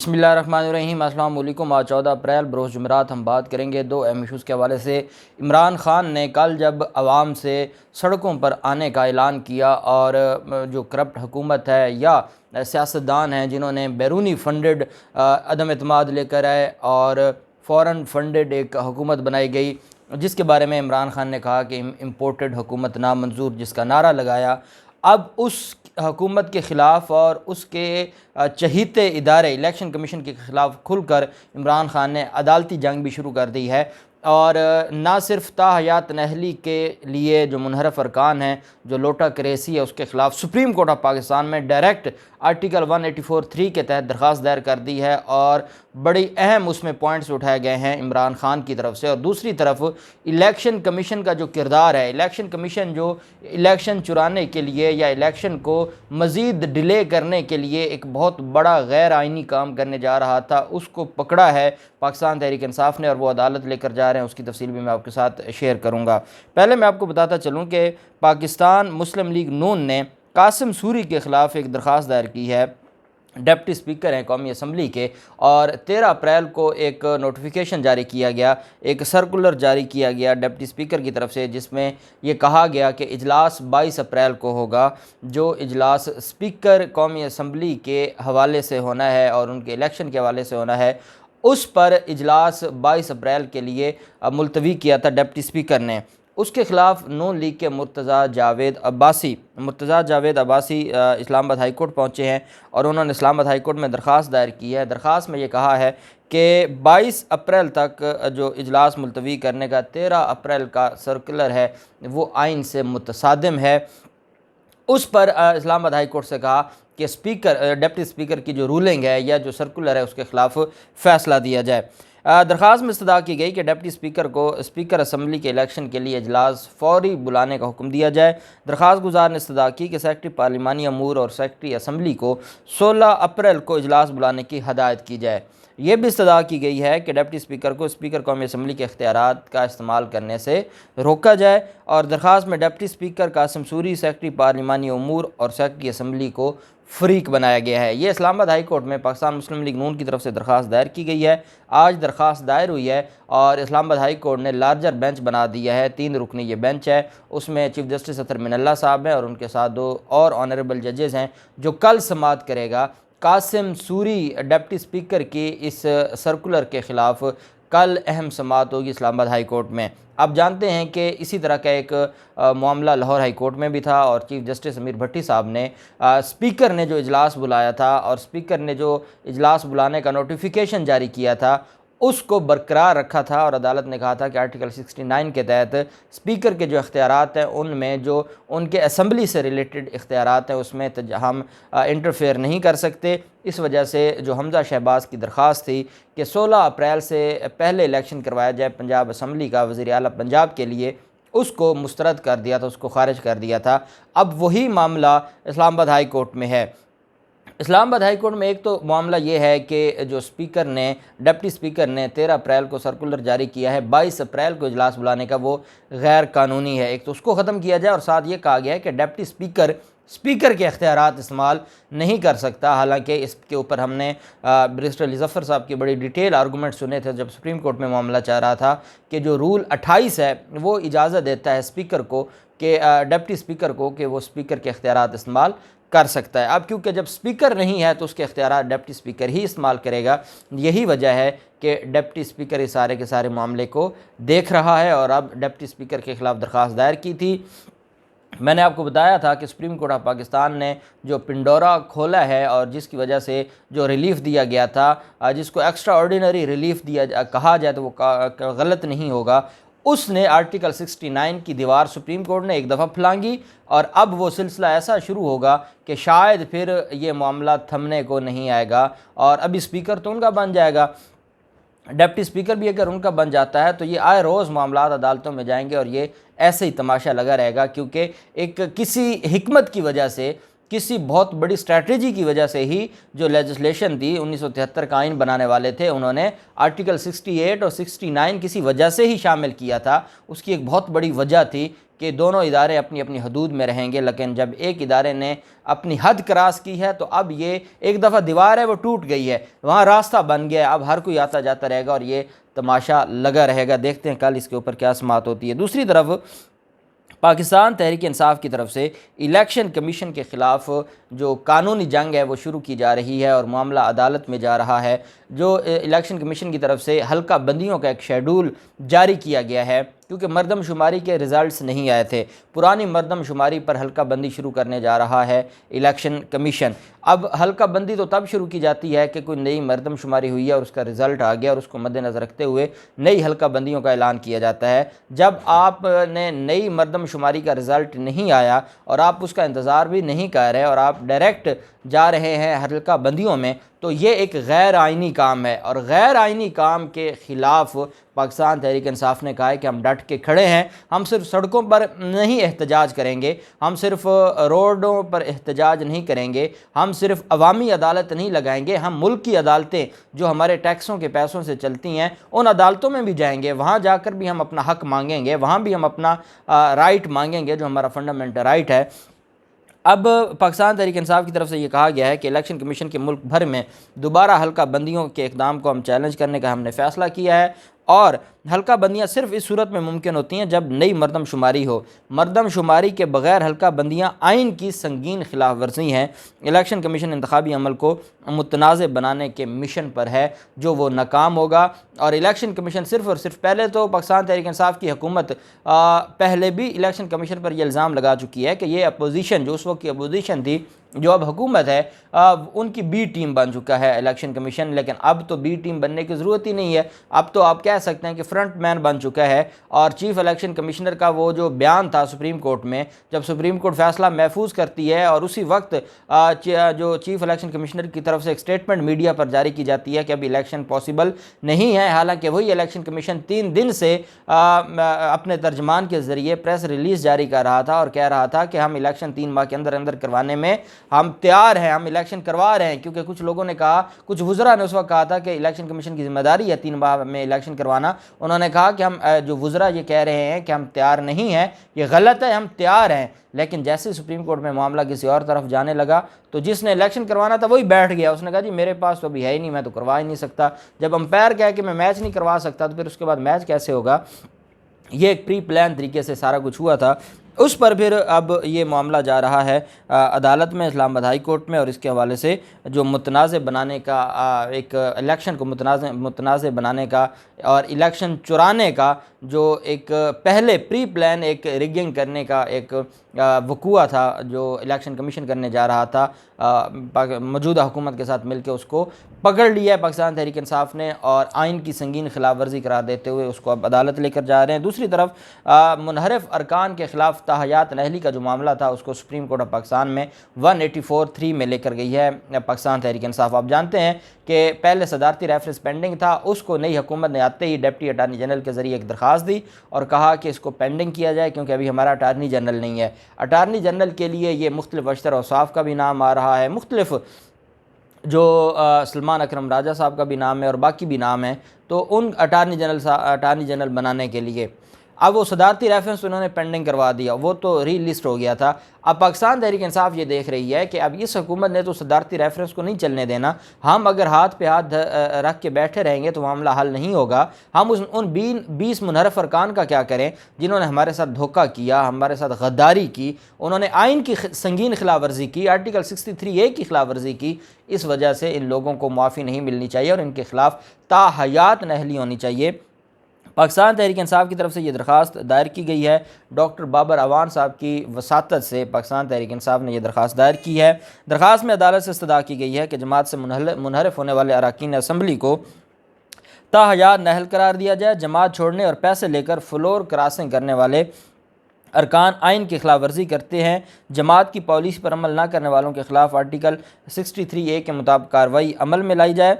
बिस्मिल्लाहिर्रहमानिर्रहीम। अस्सलाम वालेकुम। आज 14 अप्रैल बरोज़ जुमेरात हम बात करेंगे दो अहम इशूज़ के हवाले से। इमरान ख़ान ने कल जब आवाम से सड़कों पर आने का ऐलान किया और जो करप्ट हुकूमत है या सियासतदान हैं जिन्होंने बैरूनी फंडेड अदम एतमाद लेकर आए और फ़ौरन फंडेड एक हुकूमत बनाई गई, जिसके बारे में इमरान ख़ान ने कहा कि इम्पोर्टेड हुकूमत नामंजूर, जिसका नारा लगाया। अब उस हुकूमत के ख़िलाफ़ और उसके चहीते इदारे इलेक्शन कमीशन के ख़िलाफ़ खुलकर इमरान ख़ान ने अदालती जंग भी शुरू कर दी है। और ना सिर्फ ताहयात नहली के लिए जो मुनहरफ अरकान हैं, जो लोटा करेसी है, उसके ख़िलाफ़ सुप्रीम कोर्ट ऑफ पाकिस्तान में डायरेक्ट आर्टिकल 184(3) के तहत दरख्वास्त दायर कर दी है और बड़ी अहम उसमें पॉइंट्स उठाए गए हैं इमरान ख़ान की तरफ से। और दूसरी तरफ इलेक्शन कमीशन का जो किरदार है, इलेक्शन कमीशन जो इलेक्शन चुराने के लिए या इलेक्शन को मज़ीद डिले करने के लिए एक बहुत बड़ा गैर आइनी काम करने जा रहा था, उसको पकड़ा है पाकिस्तान तहरीक इंसाफ ने और वो अदालत लेकर जा रहे हैं। उसकी तफसील भी मैं आपके साथ शेयर करूँगा। पहले मैं आपको बताता चलूँ कि पाकिस्तान मुस्लिम लीग नून ने कासिम सूरी के ख़िलाफ़ एक दरख्वास्त दायर की है। डिप्टी स्पीकर हैं कौमी असम्बली के, और 13 अप्रैल को एक नोटिफिकेशन जारी किया गया, एक सर्कुलर जारी किया गया डिप्टी स्पीकर की तरफ से, जिसमें ये कहा गया कि इजलास 22 अप्रैल को होगा। जो इजलास स्पीकर कौमी असम्बली के हवाले से होना है और उनके इलेक्शन के हवाले से होना है, उस पर इजलास 22 अप्रैल के लिए मुलतवी किया था डिप्टी स्पीकर ने। उसके ख़िलाफ़ नून लीग के मुर्तज़ा जावेद अब्बासी इस्लामाबाद हाई कोर्ट पहुँचे हैं और उन्होंने इस्लामाबाद हाई कोर्ट में दरख्वास्त दायर की है। दरख्वास्त में ये कहा है कि 22 अप्रैल तक जो इजलास मुलतवी करने का 13 अप्रैल का सर्कुलर है वो आइन से मुतसादिम है। उस पर इस्लामाबाद हाई कोर्ट से कहा कि डिप्टी स्पीकर की जो रूलिंग है या जो सर्कुलर है उसके ख़िलाफ़ फ़ैसला दिया जाए। दरख्वास्त में इस्तदा की गई कि डिप्टी स्पीकर को स्पीकर असम्बली के इलेक्शन के लिए इजलास फ़ौरी बुलाने का हुक्म दिया जाए। दरख्वास्त गुजार ने इस्तदा की कि सेक्रेटरी पार्लिमानी अमूर और सेक्रेटरी असम्बली को 16 अप्रैल को इजलास बुलाने की हदायत की जाए। ये भी इस्तदा की गई है कि डिप्टी स्पीकर को स्पीकर कौमी असम्बली के इख्तियारात का इस्तेमाल करने से रोका जाए। और दरख्वास्त में deputy speaker Qasim Suri, secretary पार्लिमानी अमूर और सेक्रेटरी असम्बली को फ़रीक बनाया गया है। ये इस्लामाबाद हाई कोर्ट में पाकिस्तान मुस्लिम लीग नून की तरफ से दरख्वास्त दायर की गई है। आज दरख्वास्त दायर हुई है और इस्लामाबाद हाई कोर्ट ने लार्जर बेंच बना दिया है। 3 रुकनी ये बेंच है, उसमें चीफ जस्टिस अतर मिनल्ला साहब हैं और उनके साथ 2 और ऑनरेबल जजेज़ हैं, जो कल समाअत करेगा। कासिम सूरी डिप्टी स्पीकर की इस सर्कुलर के ख़िलाफ़ कल अहम समाअत होगी इस्लामाबाद हाई कोर्ट में। आप जानते हैं कि इसी तरह का एक मामला लाहौर हाई कोर्ट में भी था और चीफ जस्टिस अमीर भट्टी साहब ने स्पीकर ने जो इजलास बुलाया था और स्पीकर ने जो इजलास बुलाने का नोटिफिकेशन जारी किया था उसको बरकरार रखा था। और अदालत ने कहा था कि आर्टिकल 69 के तहत स्पीकर के जो इख्तियारात हैं उनमें जो उनके असम्बली से रिलेटेड इख्तियारात हैं उसमें हम इंटरफेयर नहीं कर सकते। इस वजह से जो हमज़ा शहबाज की दरख्वास्त थी कि 16 अप्रैल से पहले इलेक्शन करवाया जाए पंजाब असम्बली का वज़ीर आला पंजाब के लिए, उसको मुस्तरद कर दिया था, उसको खारिज कर दिया था। अब वही मामला इस्लामाबाद हाई कोर्ट में है। इस्लामाबाद हाई कोर्ट में एक तो मामला ये है कि जो डिप्टी स्पीकर ने 13 अप्रैल को सर्कुलर जारी किया है, 22 अप्रैल को इजलास बुलाने का, वो गैर कानूनी है। एक तो उसको ख़त्म किया जाए और साथ ये कहा गया है कि डिप्टी स्पीकर के इख्तियारात इस्तेमाल नहीं कर सकता। हालांकि इसके ऊपर हमने बैरिस्टर अली ज़फ़र साहब की बड़ी डिटेल आर्गूमेंट सुने थे जब सुप्रीम कोर्ट में मामला चल रहा था कि जो रूल 28 है वो इजाज़त देता है स्पीकर को कि डिप्टी स्पीकर को कि वो स्पीकर के इख्तियारात इस्तेमाल कर सकता है। अब क्योंकि जब स्पीकर नहीं है तो उसके इख्तियारात डिप्टी स्पीकर ही इस्तेमाल करेगा। यही वजह है कि डिप्टी स्पीकर इस सारे के सारे मामले को देख रहा है और अब डिप्टी स्पीकर के ख़िलाफ़ दरख्वास्त दायर की थी। मैंने आपको बताया था कि सुप्रीम कोर्ट ऑफ पाकिस्तान ने जो पिंडोरा खोला है और जिसकी वजह से जो रिलीफ़ दिया गया था, जिसको एक्स्ट्रा ऑर्डिनरी रिलीफ़ कहा जाए तो वो गलत नहीं होगा, उसने आर्टिकल 69 की दीवार सुप्रीम कोर्ट ने एक दफ़ा फलांगी और अब वो सिलसिला ऐसा शुरू होगा कि शायद फिर ये मामला थमने को नहीं आएगा। और अभी स्पीकर तो उनका बन जाएगा, डिप्टी स्पीकर भी अगर उनका बन जाता है तो ये आए रोज़ मामला अदालतों में जाएंगे और ये ऐसे ही तमाशा लगा रहेगा। क्योंकि एक किसी हिकमत की वजह से, किसी बहुत बड़ी स्ट्रैटेजी की वजह से ही जो लेजिस्लेशन थी 1973 का आइन बनाने वाले थे, उन्होंने आर्टिकल 68 और 69 किसी वजह से ही शामिल किया था। उसकी एक बहुत बड़ी वजह थी कि दोनों इदारे अपनी अपनी हदूद में रहेंगे, लेकिन जब एक इदारे ने अपनी हद क्रॉस की है तो अब ये एक दफ़ा दीवार है वो टूट गई है, वहाँ रास्ता बन गया है, अब हर कोई आता जाता रहेगा और ये तमाशा लगा रहेगा। देखते हैं कल इसके ऊपर क्या समाअत होती है। दूसरी तरफ पाकिस्तान तहरीक इंसाफ की तरफ से इलेक्शन कमीशन के ख़िलाफ़ जो कानूनी जंग है वो शुरू की जा रही है और मामला अदालत में जा रहा है। जो इलेक्शन कमीशन की तरफ से हल्का बंदियों का एक शेड्यूल जारी किया गया है, क्योंकि मरदमशुमारी के रिज़ल्ट्स नहीं आए थे, पुरानी मरदमशुमारी पर हल्का बंदी शुरू करने जा रहा है इलेक्शन कमीशन। अब हल्का बंदी तो तब शुरू की जाती है कि कोई नई मरदमशुमारी हुई है और उसका रिज़ल्ट आ गया और उसको मद्देनज़र रखते हुए नई हल्का बंदियों का ऐलान किया जाता है। जब आपने नई मरदमशुमारी का रिज़ल्ट नहीं आया और आप उसका इंतज़ार भी नहीं कर रहे और आप डायरेक्ट जा रहे हैं हल्का बंदियों में, तो ये एक गैर आइनी काम है और गैर आइनी काम के ख़िलाफ़ पाकिस्तान तहरीक इंसाफ ने कहा है कि हम डट के खड़े हैं। हम सिर्फ सड़कों पर नहीं एहतजाज करेंगे, हम सिर्फ रोडों पर एहतजाज नहीं करेंगे, हम सिर्फ अवामी अदालत नहीं लगाएंगे, हम मुल्क की अदालतें जो हमारे टैक्सों के पैसों से चलती हैं उन अदालतों में भी जाएंगे, वहाँ जाकर भी हम अपना हक़ मांगेंगे, वहाँ भी हम अपना राइट मांगेंगे जो हमारा फंडामेंटल राइट है। अब पाकिस्तान तहरीक इंसाफ की तरफ से ये कहा गया है कि इलेक्शन कमीशन के मुल्क भर में दोबारा हल्का बंदियों के इक़दाम को हम चैलेंज करने का हमने फ़ैसला किया है और हल्का बंदियाँ सिर्फ इस सूरत में मुमकिन होती हैं जब नई मरदमशुमारी हो। मरदमशुमारी के बगैर हल्का बंदियाँ आइन की संगीन खिलाफ वर्जी हैं। इलेक्शन कमीशन इंतखाबी अमल को मुतनाज़ बनाने के मिशन पर है जो वो नाकाम होगा और इलेक्शन कमीशन सिर्फ और सिर्फ, पहले तो पाकिस्तान तहरीक इंसाफ की हुकूमत पहले भी इलेक्शन कमीशन पर यह इल्ज़ाम लगा चुकी है कि ये अपोजिशन, जो उस वक्त की अपोजिशन थी, जो अब हुकूमत है, उनकी बी टीम बन चुका है इलेक्शन कमीशन। लेकिन अब तो बी टीम बनने की ज़रूरत ही नहीं है, अब तो आप कह सकते हैं कि फ्रंट मैन बन चुका है। और चीफ़ इलेक्शन कमिश्नर का वो जो बयान था सुप्रीम कोर्ट में, जब सुप्रीम कोर्ट फैसला महफूज करती है और उसी वक्त जो चीफ़ इलेक्शन कमिश्नर की तरफ से एक स्टेटमेंट मीडिया पर जारी की जाती है कि अब इलेक्शन पॉसिबल नहीं है, हालांकि वही इलेक्शन कमीशन 3 दिन से अपने तर्जमान के ज़रिए प्रेस रिलीज़ जारी कर रहा था और कह रहा था कि हम इलेक्शन 3 माह के अंदर अंदर करवाने में हम तैयार हैं, हम इलेक्शन करवा रहे हैं। क्योंकि कुछ लोगों ने कहा, कुछ वुज़रा ने उस वक्त कहा था कि इलेक्शन कमीशन की जिम्मेदारी है 3 माह में इलेक्शन करवाना। उन्होंने कहा कि हम जो वुज़रा ये कह रहे हैं कि हम तैयार नहीं हैं, ये गलत है, हम तैयार हैं। लेकिन जैसे सुप्रीम कोर्ट में मामला किसी और तरफ जाने लगा तो जिसने इलेक्शन करवाना था वही बैठ गया, उसने कहा जी मेरे पास तो अभी है ही नहीं, मैं तो करवा ही नहीं सकता। जब अंपायर कहे कि मैं मैच नहीं करवा सकता तो फिर उसके बाद मैच कैसे होगा? ये एक प्री प्लान तरीके से सारा कुछ हुआ था। उस पर फिर अब ये मामला जा रहा है अदालत में, इस्लामाबाद हाई कोर्ट में, और इसके हवाले से जो मुतनाज़ बनाने का एक इलेक्शन को मुतनाज़ बनाने का और इलेक्शन चुराने का जो एक पहले प्री प्लान एक रिगिंग करने का एक वकूआ था जो इलेक्शन कमीशन करने जा रहा था, मौजूदा हुकूमत के साथ मिलकर उसको पकड़ लिया है पाकिस्तान तहरीक इंसाफ ने और आइन की संगीन खिलाफ वर्जी करार देते हुए उसको अब अदालत लेकर जा रहे हैं। दूसरी तरफ मुनहरफ अरकान के ख़िलाफ़ ताहयात नहली का जो मामला था उसको सुप्रीम कोर्ट ऑफ पाकिस्तान में 184(3) में लेकर गई है पाकिस्तान तहरीक इंसाफ। आप जानते हैं कि पहले सदारती रेफरेंस पेंडिंग था, उसको नई हुकूमत ने आते ही डिप्टी अटारनी जनरल के ज़रिए एक दरख्वास्त दी और कहा कि इसको पेंडिंग किया जाए क्योंकि अभी हमारा अटारनी जनरल नहीं है। अटारनी जनरल के लिए ये मुख्तलिफ अशतर औसाफ का भी नाम आ रहा है, मुख्तलिफ जो सलमान अकरम राजा साहब का भी नाम है और बाकी भी नाम है। तो उन अटारनी जनरल बनाने के लिए अब वो सदारती रेफरेंस उन्होंने पेंडिंग करवा दिया, वो तो री लिस्ट हो गया था। अब पाकिस्तान तहरीक इंसाफ ये देख रही है कि अब इस हुकूमत ने तो सदारती रेफरेंस को नहीं चलने देना, हम अगर हाथ पे हाथ रख के बैठे रहेंगे तो मामला हल नहीं होगा। हम उन 20 मुनहरफ अरकान का क्या करें जिन्होंने हमारे साथ धोखा किया, हमारे साथ गद्दारी की, उन्होंने आइन की संगीन खिलाफ वर्जी की, आर्टिकल 63A की खिलाफ वर्जी की। इस वजह से इन लोगों को माफ़ी नहीं मिलनी चाहिए और इनके खिलाफ़ ताहयात नहली होनी चाहिए। पाकिस्तान तहरीक इंसाफ की तरफ से ये दरख्वास्त दायर की गई है। डॉक्टर बाबर अवान साहब की वसातत से पाकिस्तान तहरीक इंसाफ ने यह दरख्वास्त दायर की है। दरख्वास्त में अदालत से इस्तदा की गई है कि जमात से मुनहरफ होने वाले अरकान असम्बली को ताहयात नहल करार दिया जाए। जमात छोड़ने और पैसे लेकर फ्लोर क्रॉसिंग करने वाले अरकान आइन की खिलाफ वर्जी करते हैं। जमात की पॉलिसी पर अमल न करने वालों के खिलाफ आर्टिकल 63A के मुताबिक कार्रवाई अमल में लाई जाए।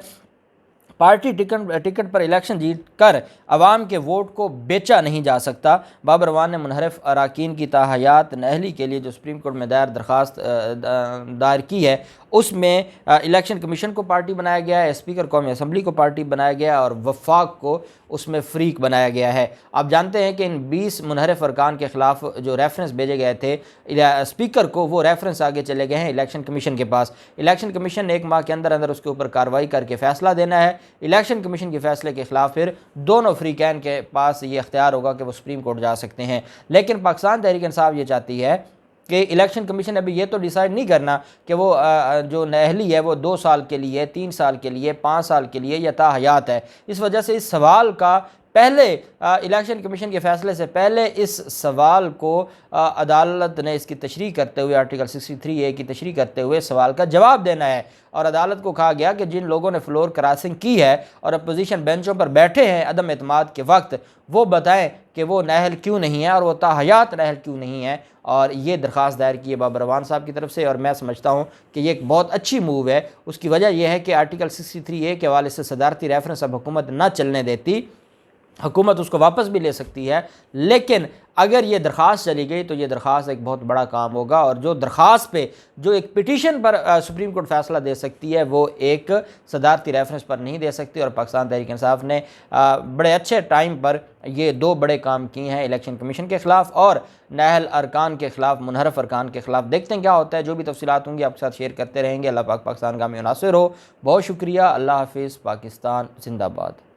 पार्टी टिकट पर इलेक्शन जीत कर अवाम के वोट को बेचा नहीं जा सकता। बाबर अवान ने मुनहरफ अरकान की ताहयात नहली के लिए जो सुप्रीम कोर्ट में दायर दरख्वास्त दायर की है उसमें इलेक्शन कमीशन को पार्टी बनाया गया है, स्पीकर कौमी असम्बली को पार्टी बनाया गया है और वफाक को उसमें फ़रीक बनाया गया है। आप जानते हैं कि इन 20 मुनहरफ अरकान के ख़िलाफ़ जो रेफरेंस भेजे गए थे स्पीकर को, वो रेफरेंस आगे चले गए हैं इलेक्शन कमीशन के पास। इलेक्शन कमीशन ने 1 माह के अंदर अंदर उसके ऊपर कार्रवाई करके फ़ैसला देना है। इलेक्शन कमीशन के फ़ैसले के ख़िलाफ़ फिर दोनों फ़रीक़ैन के पास ये इख्तियार होगा कि वो सुप्रीम कोर्ट जा सकते हैं। लेकिन पाकिस्तान तहरीक इंसाफ ये चाहती है कि इलेक्शन कमीशन अभी ये तो डिसाइड नहीं करना कि वो जो नहली है वो 2 साल के लिए, 3 साल के लिए, 5 साल के लिए या ताहयात है। इस वजह से इस सवाल का पहले इलेक्शन कमीशन के फ़ैसले से पहले इस सवाल को अदालत ने इसकी तशरीह करते हुए आर्टिकल 63A की तशरीह करते हुए सवाल का जवाब देना है। और अदालत को कहा गया कि जिन लोगों ने फ्लोर क्रॉसिंग की है और अपोजिशन बेंचों पर बैठे हैं अदम एतमाद के वक्त, वो बताएं कि वो नहल क्यों नहीं है और वो ताहयात नहल क्यों नहीं है। और ये दरख्वास्त दायर की है बाबर रवान साहब की तरफ से और मैं समझता हूँ कि ये एक बहुत अच्छी मूव है। उसकी वजह यह है कि आर्टिकल 63A के हवाले से सदारती रेफरेंस अब हुकूमत ना चलने देती, हुकूमत उसको वापस भी ले सकती है। लेकिन अगर ये दरख्वास्त चली गई तो ये दरख्वास्त एक बहुत बड़ा काम होगा और जो दरख्वास्त पे जो एक पिटीशन पर सुप्रीम कोर्ट फैसला दे सकती है वो एक सदारती रेफरेंस पर नहीं दे सकती। और पाकिस्तान तहरीक इंसाफ ने बड़े अच्छे टाइम पर ये 2 बड़े काम किए हैं, इलेक्शन कमीशन के ख़िलाफ़ और नाअहल अरकान के ख़िलाफ़, मुनहरफ अरकान के ख़िलाफ़। देखते हैं क्या होता है, जो भी तफसीलात होंगी आपके साथ शेयर करते रहेंगे। अल्लाह पाक पाकिस्तान का में नासिर हो। बहुत शुक्रिया। अल्लाह हाफिज़। पाकिस्तान जिंदाबाद।